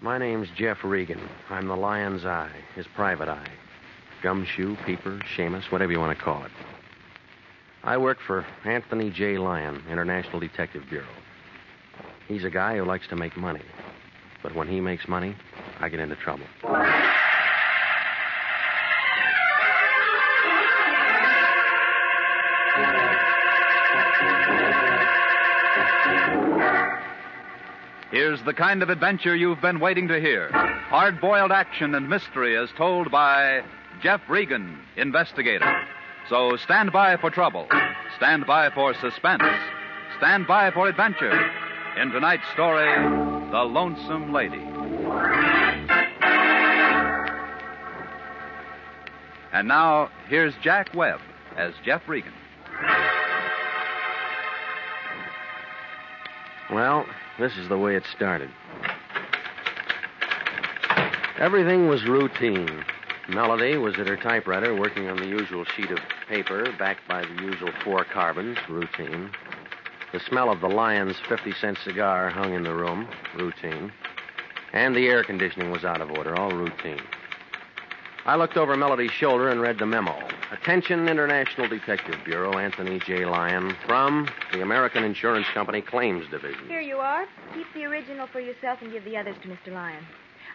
My name's Jeff Regan. I'm the Lion's Eye, his private eye. Gumshoe, peeper, Seamus, whatever you want to call it. I work for Anthony J. Lyon, International Detective Bureau. He's a guy who likes to make money. But when he makes money, I get into trouble. Here's the kind of adventure you've been waiting to hear. Hard-boiled action and mystery as told by Jeff Regan, Investigator. So stand by for trouble. Stand by for suspense. Stand by for adventure. In tonight's story, The Lonesome Lady. And now, here's Jack Webb as Jeff Regan. Well, this is the way it started. Everything was routine. Melody was at her typewriter working on the usual sheet of paper, backed by the usual 4 carbons, routine. The smell of the Lion's 50-cent cigar hung in the room, routine. And the air conditioning was out of order, all routine. I looked over Melody's shoulder and read the memo. Attention, International Detective Bureau, Anthony J. Lyon, from the American Insurance Company Claims Division. Here you are. Keep the original for yourself and give the others to Mr. Lyon.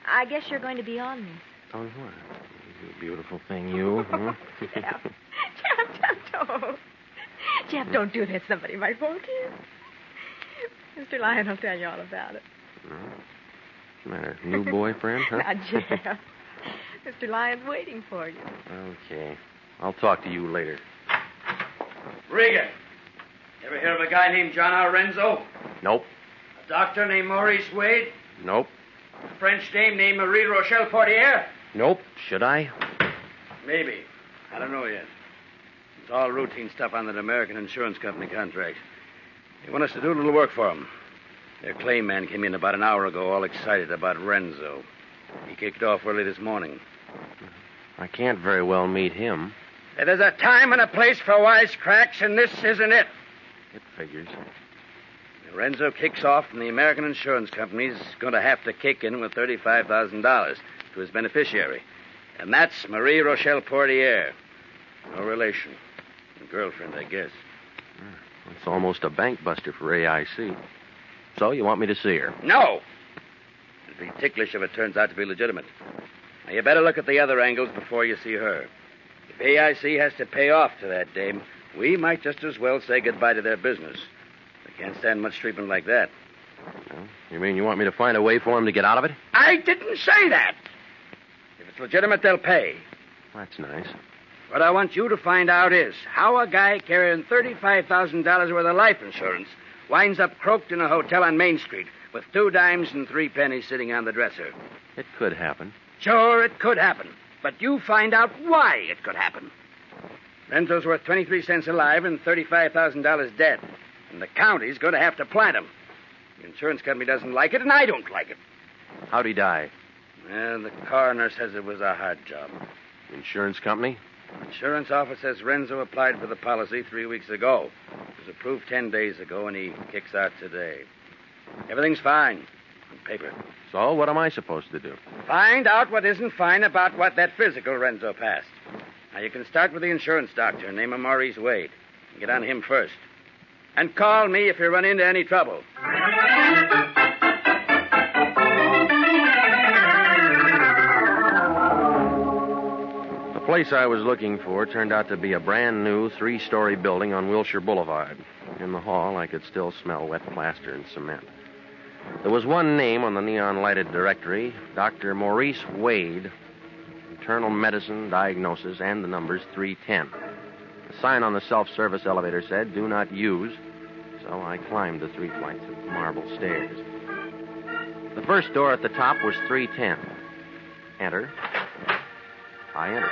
I guess you're going to be on this. On what? You beautiful thing, you. Huh? Jeff, don't. Jeff, don't do that. Somebody might walk in. Mr. Lyon will tell you all about it. What's the matter? New boyfriend, huh? Now, Jeff. Mr. Lyon's waiting for you. Okay. I'll talk to you later. Regan. You ever hear of a guy named John R. Renzo? Nope. A doctor named Maurice Wade? Nope. A French dame named Marie Rochelle Portier? Nope. Should I? Maybe. I don't know yet. It's all routine stuff on that American Insurance Company contract. They want us to do a little work for them. Their claim man came in about an hour ago, all excited about Renzo. He kicked off early this morning. I can't very well meet him. There's a time and a place for wisecracks, and this isn't it. It figures. Renzo kicks off, and the American Insurance Company's going to have to kick in with $35,000 to his beneficiary. And that's Marie Rochelle Portier. No relation. A girlfriend, I guess. It's almost a bank buster for AIC. So you want me to see her? No. It'd be ticklish if it turns out to be legitimate. Now, you better look at the other angles before you see her. If AIC has to pay off to that dame, we might just as well say goodbye to their business. They can't stand much treatment like that. Well, you mean you want me to find a way for him to get out of it? I didn't say that. If it's legitimate, they'll pay. That's nice. What I want you to find out is how a guy carrying $35,000 worth of life insurance winds up croaked in a hotel on Main Street with 2 dimes and 3 pennies sitting on the dresser. It could happen. Sure, it could happen. But you find out why it could happen. Renzo's worth 23 cents alive and $35,000 dead. And the county's going to have to plant him. The insurance company doesn't like it, and I don't like it. How'd he die? Well, the coroner says it was a hard job. Insurance company? Insurance office says Renzo applied for the policy 3 weeks ago. It was approved 10 days ago, and he kicks out today. Everything's fine on paper. So what am I supposed to do? Find out what isn't fine about what that physical Renzo passed. Now, you can start with the insurance doctor, name him Maurice Wade, and get on him first. And call me if you run into any trouble. The place I was looking for turned out to be a brand-new 3-story building on Wilshire Boulevard. In the hall, I could still smell wet plaster and cement. There was one name on the neon-lighted directory, Dr. Maurice Wade, internal medicine, diagnosis, and the numbers 310. The sign on the self-service elevator said, "Do not use," so I climbed the 3 flights of marble stairs. The first door at the top was 310. Enter. I entered.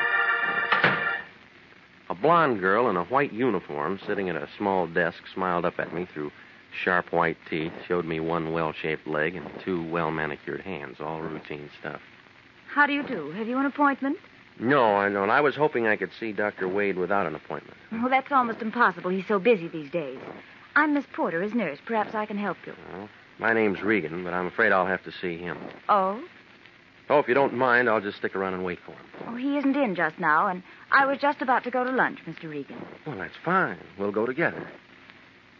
A blonde girl in a white uniform sitting at a small desk smiled up at me through sharp white teeth, showed me 1 well-shaped leg and 2 well-manicured hands, all routine stuff. How do you do? Have you an appointment? No, I don't. I was hoping I could see Dr. Wade without an appointment. Well, that's almost impossible. He's so busy these days. I'm Miss Porter, his nurse. Perhaps I can help you. Well, My name's Regan, but I'm afraid I'll have to see him. Oh? Oh, if you don't mind, I'll just stick around and wait for him. Oh, he isn't in just now, and I was just about to go to lunch, Mr. Regan. Well, that's fine. We'll go together.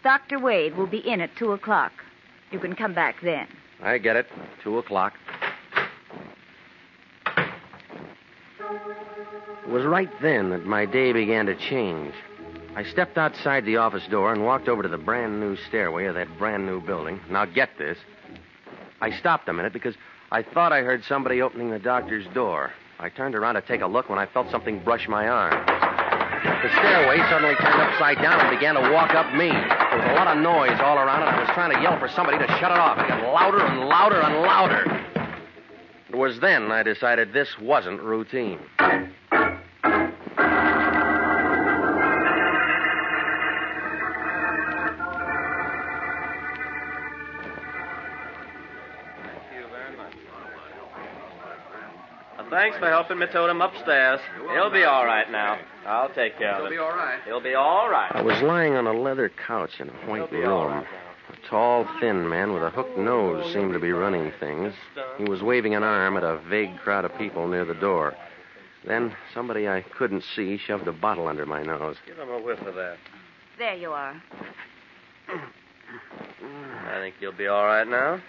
Dr. Wade will be in at 2 o'clock. You can come back then. I get it. 2 o'clock. It was right then that my day began to change. I stepped outside the office door and walked over to the brand-new stairway of that brand-new building. Now, get this. I stopped a minute because I thought I heard somebody opening the doctor's door. I turned around to take a look when I felt something brush my arm. The stairway suddenly turned upside down and began to walk up me. There was a lot of noise all around, and I was trying to yell for somebody to shut it off. It got louder and louder and louder. It was then I decided this wasn't routine. Thanks for helping me tote him upstairs. He'll be all right now. I'll take care of him. He'll be all right. He'll be all right. I was lying on a leather couch in a white room. A tall, thin man with a hooked nose seemed to be running things. He was waving an arm at a vague crowd of people near the door. Then somebody I couldn't see shoved a bottle under my nose. Give him a whiff of that. There you are. I think you'll be all right now.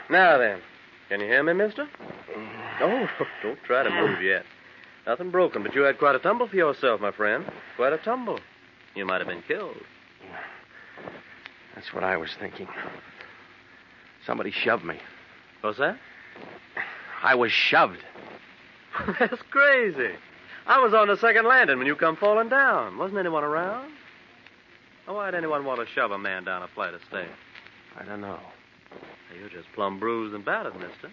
Now then, can you hear me, mister? Oh, don't try to move yet. Nothing broken, but you had quite a tumble for yourself, my friend. Quite a tumble. You might have been killed. That's what I was thinking. Somebody shoved me. What's that? I was shoved. That's crazy. I was on the second landing when you come falling down. Wasn't anyone around? Oh, why'd anyone want to shove a man down a flight of stairs? I don't know. You're just plumb bruised and battered, mister.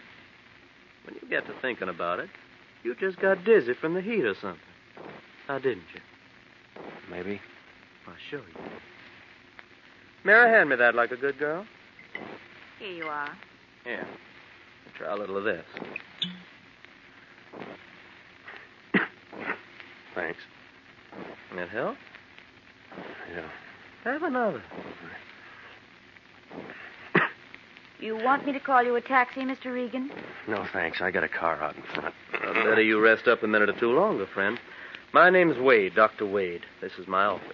When you get to thinking about it, you just got dizzy from the heat or something. Now, didn't you? Maybe. I'll show you. Mary, hand me that like a good girl. Here you are. Here. Try a little of this. Thanks. That help? Yeah. Have another. You want me to call you a taxi, Mr. Regan? No, thanks. I got a car out in front. Well, better you rest up a minute or two longer, friend. My name's Wade, Dr. Wade. This is my office.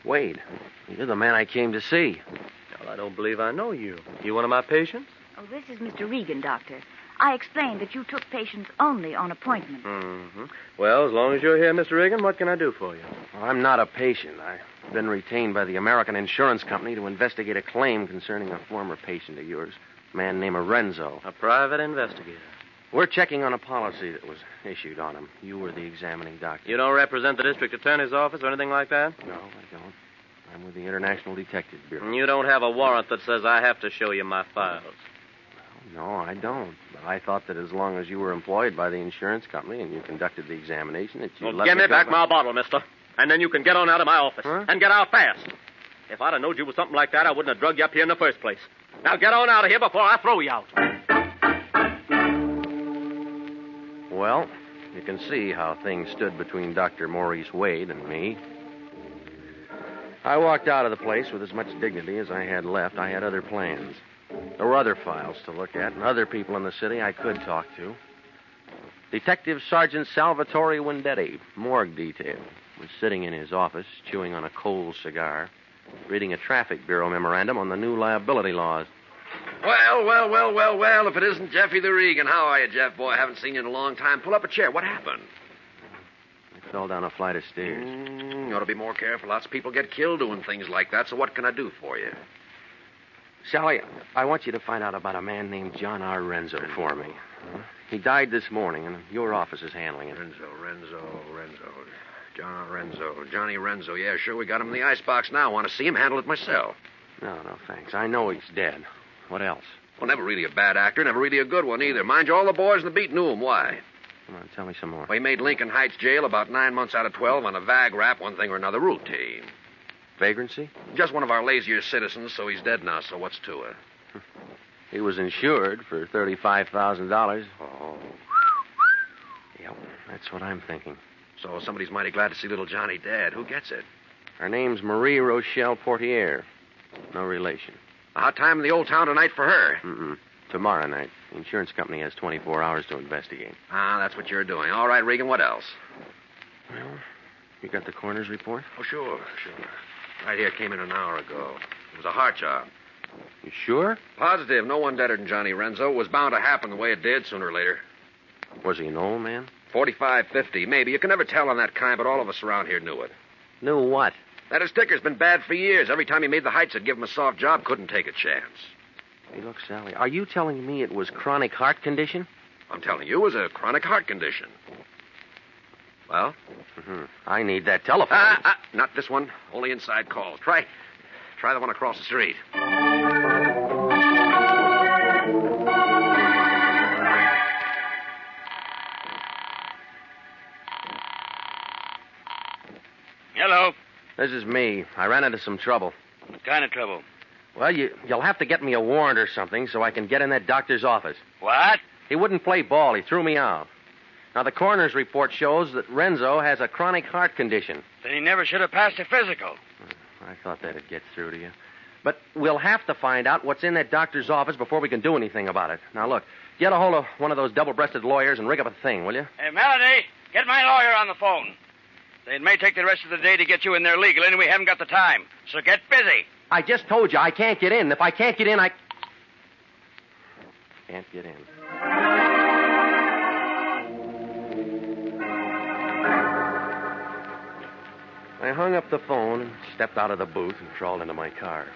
Wade, you're the man I came to see. Well, I don't believe I know you. You one of my patients? Oh, this is Mr. Regan, Doctor. I explained that you took patients only on appointment. Mm-hmm. Well, as long as you're here, Mr. Regan, what can I do for you? Well, I'm not a patient. I've been retained by the American Insurance Company to investigate a claim concerning a former patient of yours, a man named Renzo. A private investigator. We're checking on a policy that was issued on him. You were the examining doctor. You don't represent the district attorney's office or anything like that? No, I don't. I'm with the International Detective Bureau. And you don't have a warrant that says I have to show you my files? No, I don't. But I thought that as long as you were employed by the insurance company and you conducted the examination, that you'd let give me go back my bottle, mister. And then you can get on out of my office. Huh? And get out fast. If I'd have known you was something like that, I wouldn't have drugged you up here in the first place. Now get on out of here before I throw you out. Well, you can see how things stood between Dr. Maurice Wade and me. I walked out of the place with as much dignity as I had left. I had other plans. There were other files to look at and other people in the city I could talk to. Detective Sergeant Salvatore Wendetti, morgue detail, was sitting in his office, chewing on a cold cigar, reading a traffic bureau memorandum on the new liability laws. Well, if it isn't Jeffy the Regan. How are you, Jeff, boy? I haven't seen you in a long time. Pull up a chair. What happened? I fell down a flight of stairs. You ought to be more careful. Lots of people get killed doing things like that, so what can I do for you? Sally, I want you to find out about a man named John R. Renzo for me. He died this morning, and your office is handling it. Renzo. John Renzo. Johnny Renzo. Yeah, sure, we got him in the icebox now. Want to see him? Handle it myself. No, thanks. I know he's dead. What else? Well, never really a bad actor, never really a good one either. Mind you, all the boys in the beat knew him. Why? Come on, tell me some more. Well, he made Lincoln Heights jail about 9 months out of 12 on a vag rap, one thing or another, routine. Vagrancy? Just one of our lazier citizens, so he's dead now, so what's to it? He was insured for $35,000. Oh. Yep, that's what I'm thinking. So somebody's mighty glad to see little Johnny dead. Who gets it? Her name's Marie Rochelle Portier. No relation. A hot time in the old town tonight for her. Mm-mm. Tomorrow night. The insurance company has 24 hours to investigate. Ah, that's what you're doing. All right, Regan, what else? Well, you got the coroner's report? Oh, sure. Right here, came in an hour ago. It was a heart job. You sure? Positive. No one deader than Johnny Renzo. It was bound to happen the way it did sooner or later. Was he an old man? 45, 50, maybe. You can never tell on that kind, but all of us around here knew it. Knew what? That his sticker's been bad for years. Every time he made the heights, it'd give him a soft job. Couldn't take a chance. Hey, look, Sally, are you telling me it was chronic heart condition? I'm telling you, it was a chronic heart condition. Well? Mm-hmm. I need that telephone. Not this one. Only inside calls. Try the one across the street. Hello. This is me. I ran into some trouble. What kind of trouble? Well, you'll have to get me a warrant or something so I can get in that doctor's office. What? He wouldn't play ball. He threw me out. Now, the coroner's report shows that Renzo has a chronic heart condition. Then he never should have passed a physical. I thought that'd get through to you. But we'll have to find out what's in that doctor's office before we can do anything about it. Now, look, get a hold of one of those double-breasted lawyers and rig up a thing, will you? Hey, Melody, get my lawyer on the phone. It may take the rest of the day to get you in there legally, and we haven't got the time. So get busy. I just told you I can't get in. If I can't get in, I can't get in. I hung up the phone and stepped out of the booth and crawled into my car.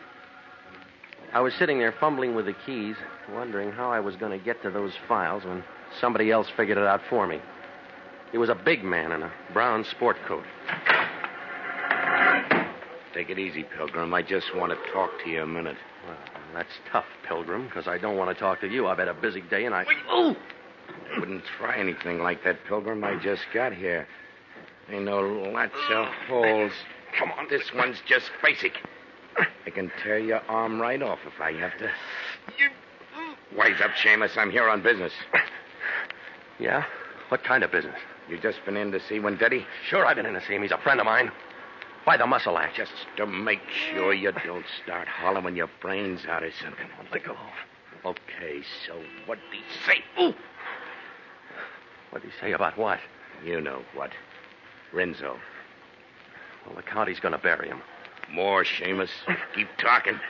I was sitting there fumbling with the keys, wondering how I was going to get to those files when somebody else figured it out for me. He was a big man in a brown sport coat. Take it easy, Pilgrim. I just want to talk to you a minute. Well, that's tough, Pilgrim, because I don't want to talk to you. I've had a busy day, and I... I wouldn't try anything like that, Pilgrim. I just got here. I know lots of holes. Come on, this one's just basic. I can tear your arm right off if I have to. Wise up, Seamus. I'm here on business. Yeah? What kind of business? You just been in to see Wendetti? Sure, I've been in to see him. He's a friend of mine. Why the muscle act? Just to make sure you don't start hollowing your brains out or something. Let go. Okay, so what'd he say? Ooh! What'd he say about what? You know what. Renzo. Well, the county's going to bury him. More, Seamus. Keep talking.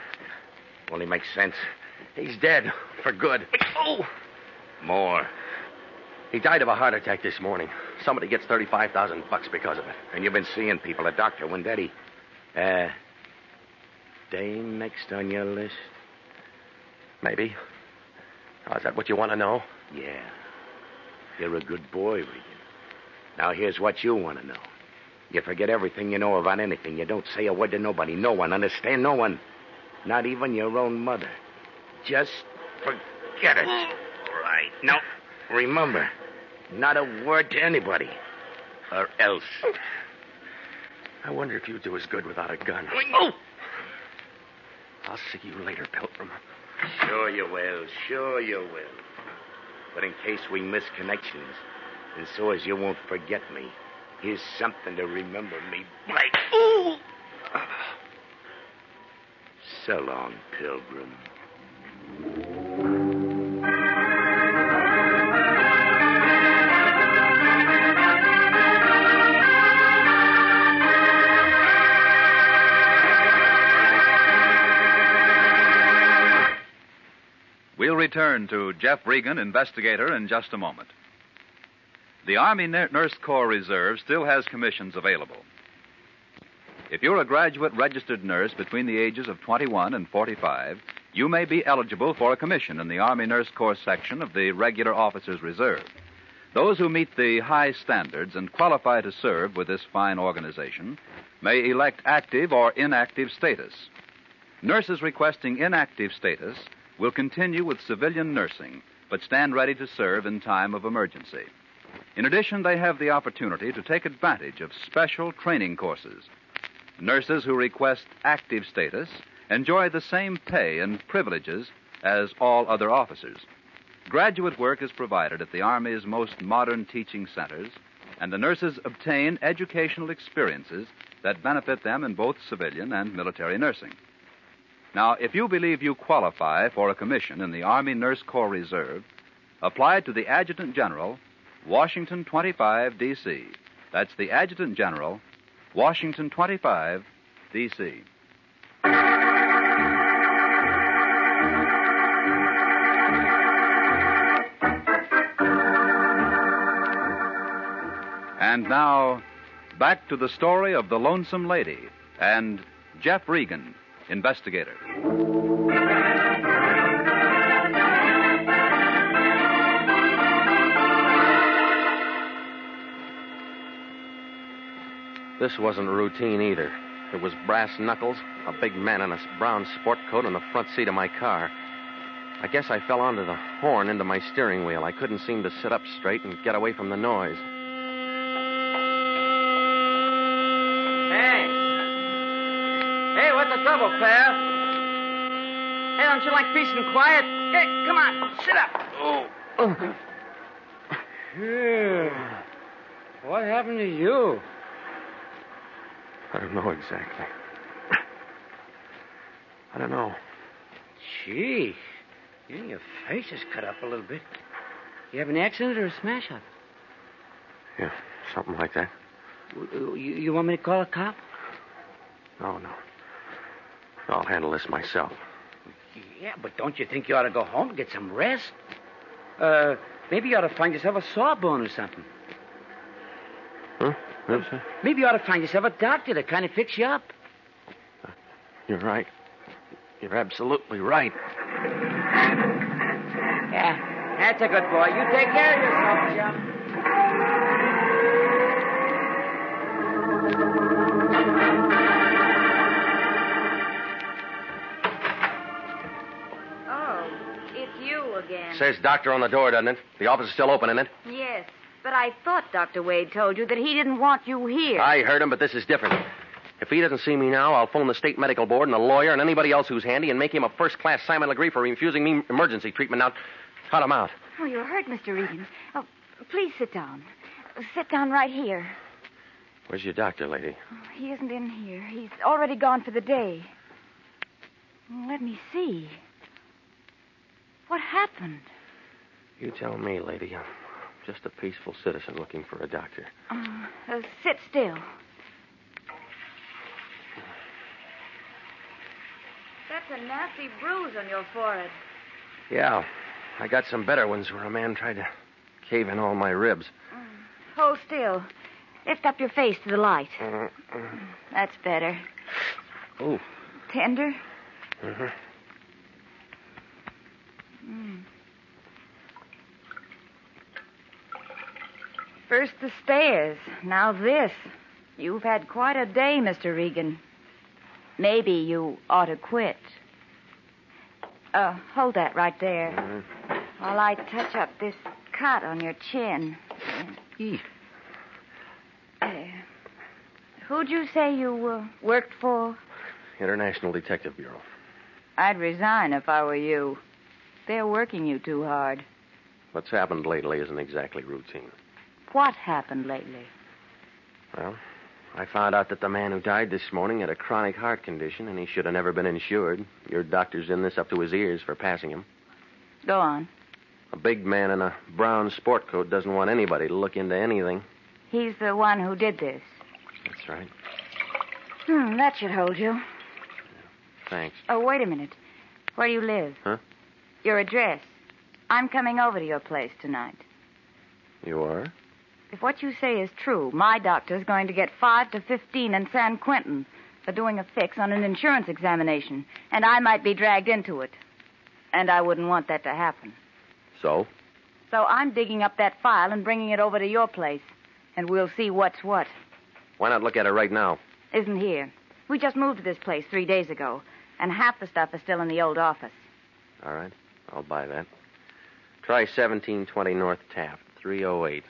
Only makes sense. He's dead. For good. Oh! More. He died of a heart attack this morning. Somebody gets $35,000 because of it. And you've been seeing people. A doctor, Wendetti. Dame next on your list? Maybe. Oh, is that what you want to know? Yeah. You're a good boy, Regan. Now, here's what you want to know. You forget everything you know about anything. You don't say a word to nobody. No one. Understand? No one. Not even your own mother. Just forget it. Right. Now, remember, not a word to anybody. Or else. I wonder if you'd do as good without a gun. Oh! I'll see you later, Pilgrim. Sure you will. Sure you will. But in case we miss connections, and so as you won't forget me, here's something to remember me by. Ooh! So long, Pilgrim. We'll return to Jeff Regan, Investigator, in just a moment. The Army Nurse Corps Reserve still has commissions available. If you're a graduate registered nurse between the ages of 21 and 45, you may be eligible for a commission in the Army Nurse Corps section of the Regular Officers Reserve. Those who meet the high standards and qualify to serve with this fine organization may elect active or inactive status. Nurses requesting inactive status will continue with civilian nursing, but stand ready to serve in time of emergency. In addition, they have the opportunity to take advantage of special training courses. Nurses who request active status enjoy the same pay and privileges as all other officers. Graduate work is provided at the Army's most modern teaching centers, and the nurses obtain educational experiences that benefit them in both civilian and military nursing. Now, if you believe you qualify for a commission in the Army Nurse Corps Reserve, apply to the Adjutant General, Washington 25, D.C. That's the Adjutant General, Washington 25, D.C. And now, back to the story of the Lonesome Lady and Jeff Regan, Investigator. This wasn't routine either. It was brass knuckles, a big man in a brown sport coat in the front seat of my car. I guess I fell onto the horn into my steering wheel. I couldn't seem to sit up straight and get away from the noise. Hey, what's the trouble, pal? Hey, don't you like peace and quiet? Hey, come on, sit up. Oh. Yeah. What happened to you? I don't know exactly. I don't know. Gee, your face is cut up a little bit. You have an accident or a smash-up? Yeah, something like that. You want me to call a cop? No. I'll handle this myself. Yeah, but don't you think you ought to go home and get some rest? Maybe you ought to find yourself a sawbone or something. Huh? What's that? Maybe you ought to find yourself a doctor to kind of fix you up. You're right. You're absolutely right. Yeah, that's a good boy. You take care of yourself, chum. Again. Says doctor on the door, doesn't it? The office is still open, isn't it? Yes, but I thought Dr. Wade told you that he didn't want you here. I heard him, but this is different. If he doesn't see me now, I'll phone the state medical board and the lawyer and anybody else who's handy and make him a first-class Simon Legree for refusing me emergency treatment. Now, cut him out. Oh, you're hurt, Mr. Regan. Oh, please sit down. Sit down right here. Where's your doctor, lady? Oh, he isn't in here. He's already gone for the day. Let me see. What happened? You tell me, lady. I'm just a peaceful citizen looking for a doctor. Sit still. That's a nasty bruise on your forehead. Yeah, I got some better ones where a man tried to cave in all my ribs. Hold still. Lift up your face to the light. That's better. Oh. Tender? Mm-hmm. First the stairs, now this. You've had quite a day, Mr. Regan. Maybe you ought to quit. Hold that right there. While I touch up this cut on your chin. Who'd you say you worked for? International Detective Bureau. I'd resign if I were you. They're working you too hard. What's happened lately isn't exactly routine. What happened lately? Well, I found out that the man who died this morning had a chronic heart condition, and he should have never been insured. Your doctor's in this up to his ears for passing him. Go on. A big man in a brown sport coat doesn't want anybody to look into anything. He's the one who did this. That's right. That should hold you. Thanks. Oh, wait a minute. Where do you live? Huh? Your address. I'm coming over to your place tonight. You are? If what you say is true, my doctor's going to get 5 to 15 in San Quentin for doing a fix on an insurance examination, and I might be dragged into it. And I wouldn't want that to happen. So? So I'm digging up that file and bringing it over to your place, and we'll see what's what. Why not look at it right now? Isn't here. We just moved to this place 3 days ago, and half the stuff is still in the old office. All right. I'll buy that. Try 1720 North Taft, 308.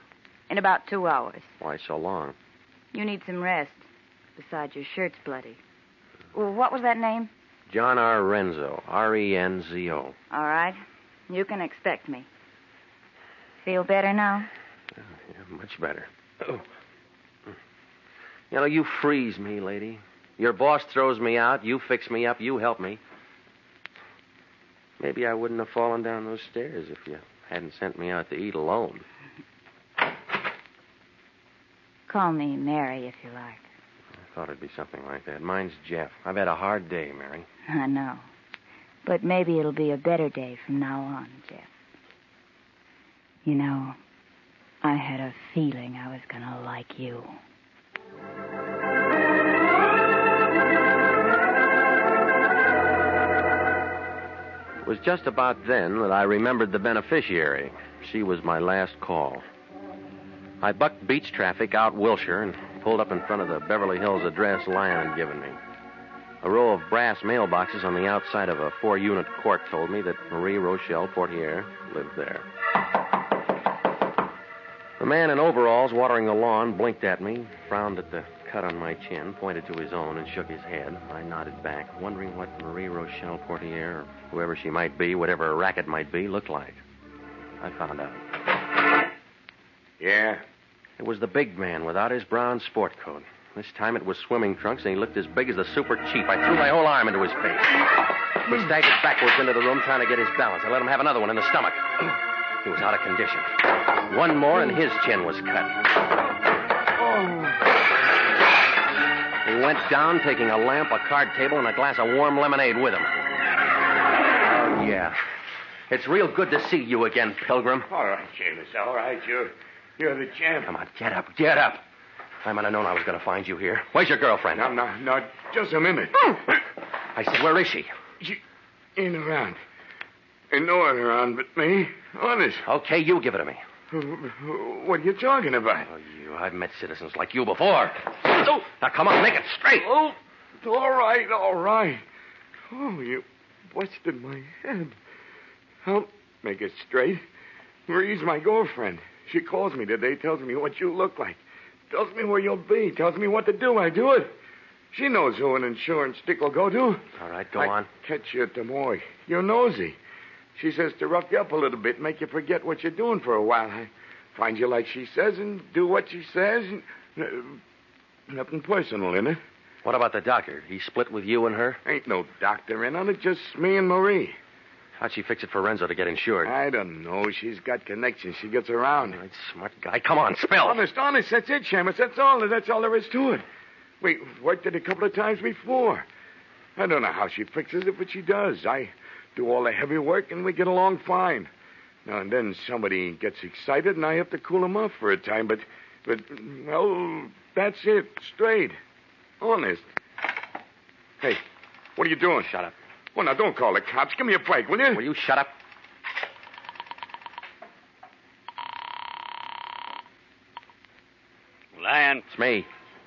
In about 2 hours. Why so long? You need some rest. Besides, your shirt's bloody. Well, what was that name? John R. Renzo, R-E-N-Z-O. All right. You can expect me. Feel better now? Yeah, much better. Oh. You know, you freeze me, lady. Your boss throws me out, you fix me up, you help me. Maybe I wouldn't have fallen down those stairs if you hadn't sent me out to eat alone. Call me Mary if you like. I thought it'd be something like that. Mine's Jeff. I've had a hard day, Mary. I know. But maybe it'll be a better day from now on, Jeff. You know, I had a feeling I was going to like you. It was just about then that I remembered the beneficiary. She was my last call. I bucked beach traffic out Wilshire and pulled up in front of the Beverly Hills address Lyon had given me. A row of brass mailboxes on the outside of a 4-unit court told me that Marie Rochelle Portier lived there. The man in overalls watering the lawn blinked at me, frowned at the cut on my chin, pointed to his own, and shook his head. I nodded back, wondering what Marie Rochelle Portier, or whoever she might be, whatever her racket might be, looked like. I found out. Yeah? It was the big man without his brown sport coat. This time it was swimming trunks, and he looked as big as the super chief. I threw my whole arm into his face. He staggered backwards into the room, trying to get his balance. I let him have another one in the stomach. He was out of condition. One more, and his chin was cut. He went down, taking a lamp, a card table, and a glass of warm lemonade with him. Oh, yeah. It's real good to see you again, Pilgrim. All right, Seamus, all right. You're the champ. Come on, get up. I might have known I was going to find you here. Where's your girlfriend? No, just a minute. I said, where is she? She ain't around. Ain't no one around but me. Honest. Okay, you give it to me. What are you talking about? Oh, I've met citizens like you before. Oh, now, come on, make it straight. Oh, all right. Oh, you busted my head. I'll make it straight. Marie's my girlfriend. She calls me today, tells me what you look like, tells me where you'll be, tells me what to do. I do it. She knows who an insurance stick will go to. All right, go on. Catch you at the morgue. You're nosy. She says to rough you up a little bit, make you forget what you're doing for a while. I find you like she says and do what she says. And, nothing personal in it. What about the doctor? He split with you and her? Ain't no doctor in on it, just me and Marie. How'd she fix it for Renzo to get insured? I don't know. She's got connections. She gets around. Right, smart guy. Come on, spill. Honest. That's it, Shamus. That's all there is to it. We worked it a couple of times before. I don't know how she fixes it, but she does. I do all the heavy work, and we get along fine. Now and then somebody gets excited, and I have to cool them off for a time. But well, that's it. Straight. Honest. Hey, what are you doing? Shut up. Well, now, don't call the cops. Give me a break, will you? Will you shut up? Lyon. It's me.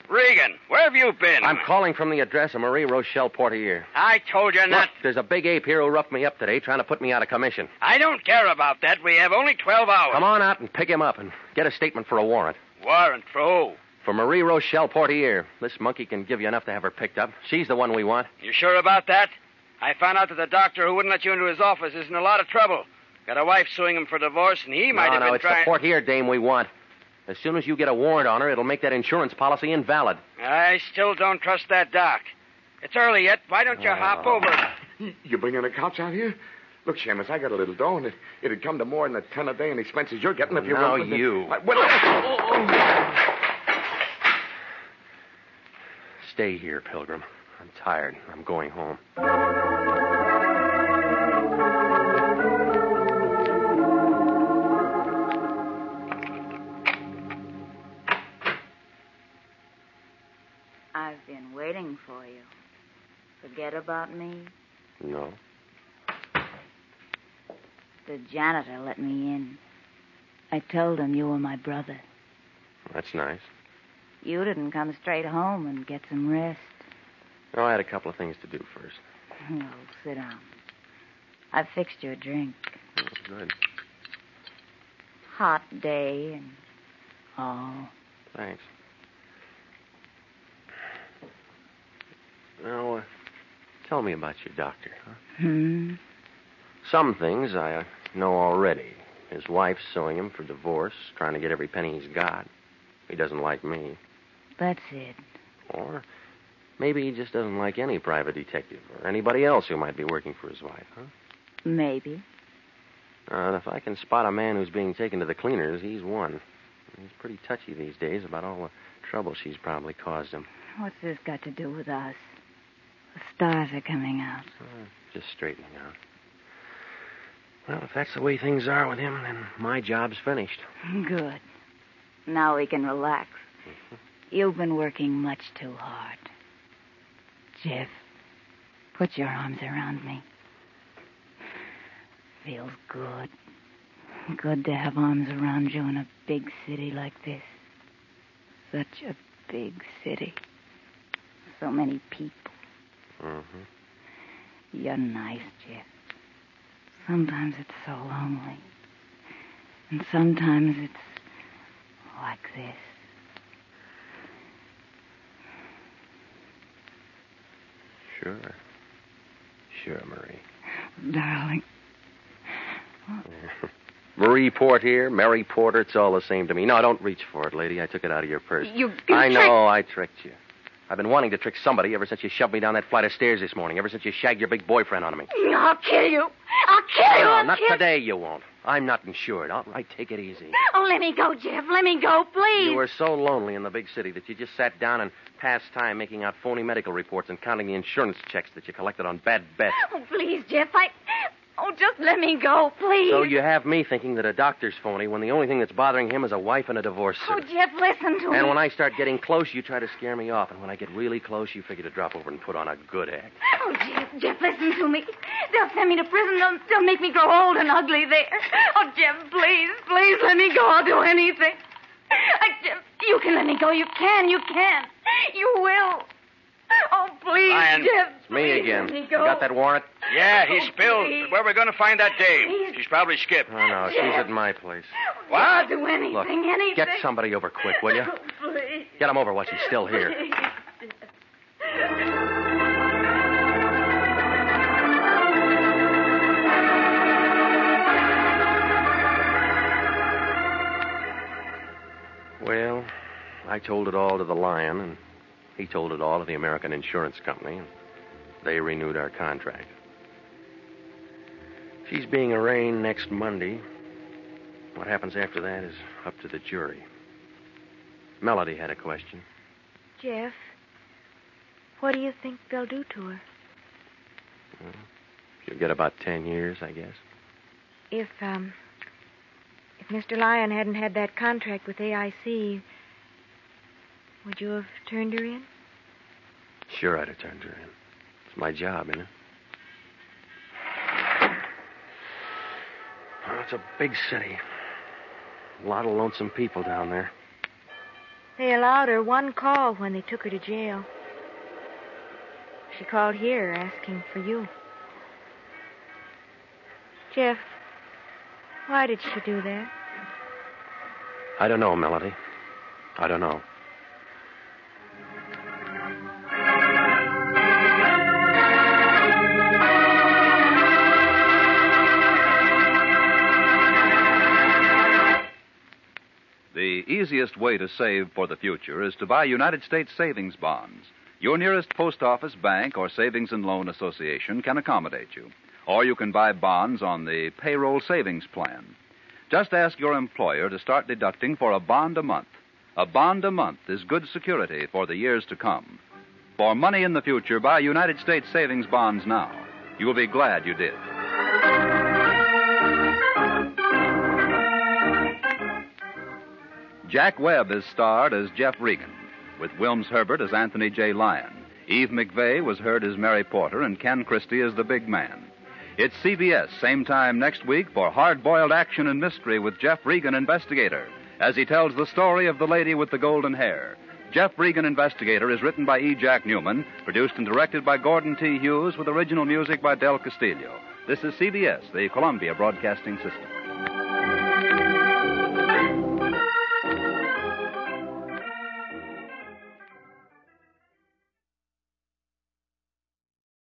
Regan, where have you been? I'm calling from the address of Marie Rochelle Portier. I told you not. Look, there's a big ape here who roughed me up today trying to put me out of commission. I don't care about that. We have only 12 hours. Come on out and pick him up and get a statement for a warrant. Warrant for who? For Marie Rochelle Portier. This monkey can give you enough to have her picked up. She's the one we want. You sure about that? I found out that the doctor who wouldn't let you into his office is in a lot of trouble. Got a wife suing him for divorce, and he might have been it's trying... the Portier dame we want. As soon as you get a warrant on her, it'll make that insurance policy invalid. I still don't trust that doc. It's early yet. Why don't you hop over? You bringing the cops out here? Look, Shamus, I got a little dough, and it'd come to more than a ton a day in expenses you're getting if you... Now you. Stay here, Pilgrim. I'm tired. I'm going home. I've been waiting for you. Forget about me? No. The janitor let me in. I told him you were my brother. That's nice. You didn't come straight home and get some rest. No, I had a couple of things to do first. Oh, sit down. I fixed you a drink. Oh, good. Hot day and all. Thanks. Now, tell me about your doctor, huh? Some things I know already. His wife's suing him for divorce, trying to get every penny he's got. He doesn't like me. That's it. Or maybe he just doesn't like any private detective or anybody else who might be working for his wife, huh? Maybe. If I can spot a man who's being taken to the cleaners, he's one. He's pretty touchy these days about all the trouble she's probably caused him. What's this got to do with us? The stars are coming out. Just straightening out. Well, if that's the way things are with him, then my job's finished. Good. Now we can relax. You've been working much too hard. Jeff, put your arms around me. Feels good. Good to have arms around you in a big city like this. Such a big city. So many people. Mm-hmm. You're nice, Jeff. Sometimes it's so lonely. And sometimes it's like this. Sure, Marie. Darling. Marie Porter, Mary Porter, it's all the same to me. No, don't reach for it, lady. I took it out of your purse. You I know, I tricked you. I've been wanting to trick somebody ever since you shoved me down that flight of stairs this morning, ever since you shagged your big boyfriend onto me. I'll kill you. I'll kill you. No, not today you won't. I'm not insured. All right, take it easy. Oh, let me go, Jeff. Let me go, please. You were so lonely in the big city that you just sat down and passed time making out phony medical reports and counting the insurance checks that you collected on bad bets. Oh, please, Jeff. Oh, just let me go, please. So you have me thinking that a doctor's phony when the only thing that's bothering him is a wife and a divorce suit. Oh, Jeff, listen to me. And when I start getting close, you try to scare me off. And when I get really close, you figure to drop over and put on a good act. Oh, Jeff, listen to me. They'll send me to prison. They'll make me grow old and ugly there. Oh, Jeff, please let me go. I'll do anything. Jeff, you can let me go. You can. You will. Oh, please, Lion. Jeff. It's me please again. Let me You go. got that warrant? Yeah, he Oh, spilled. please. But where are we going to find that dame? Please. She's probably skipped. Oh, no, she's at my place. What? I'll do anything, Look, anything. get somebody over quick, will you? Oh, please. Get him over while she's still here. Please. Well, I told it all to the Lion, and he told it all to the American Insurance Company, and they renewed our contract. She's being arraigned next Monday. What happens after that is up to the jury. Melody had a question. Jeff, what do you think they'll do to her? Well, she'll get about 10 years, I guess. If Mr. Lyon hadn't had that contract with AIC, would you have turned her in? Sure, I'd have turned her in. It's my job, isn't it? Oh, it's a big city. A lot of lonesome people down there. They allowed her one call when they took her to jail. She called here asking for you. Jeff, why did she do that? I don't know, Melody. I don't know. The easiest way to save for the future is to buy United States savings bonds. Your nearest post office, bank, or savings and loan association can accommodate you. Or you can buy bonds on the payroll savings plan. Just ask your employer to start deducting for a bond a month. A bond a month is good security for the years to come. For money in the future, buy United States savings bonds now. You will be glad you did. Jack Webb is starred as Jeff Regan, with Wilms Herbert as Anthony J. Lyon. Eve McVeigh was heard as Mary Porter, and Ken Christie as the big man. It's CBS, same time next week, for hard-boiled action and mystery with Jeff Regan, Investigator, as he tells the story of the lady with the golden hair. Jeff Regan, Investigator is written by E. Jack Newman, produced and directed by Gordon T. Hughes, with original music by Del Castillo. This is CBS, the Columbia Broadcasting System.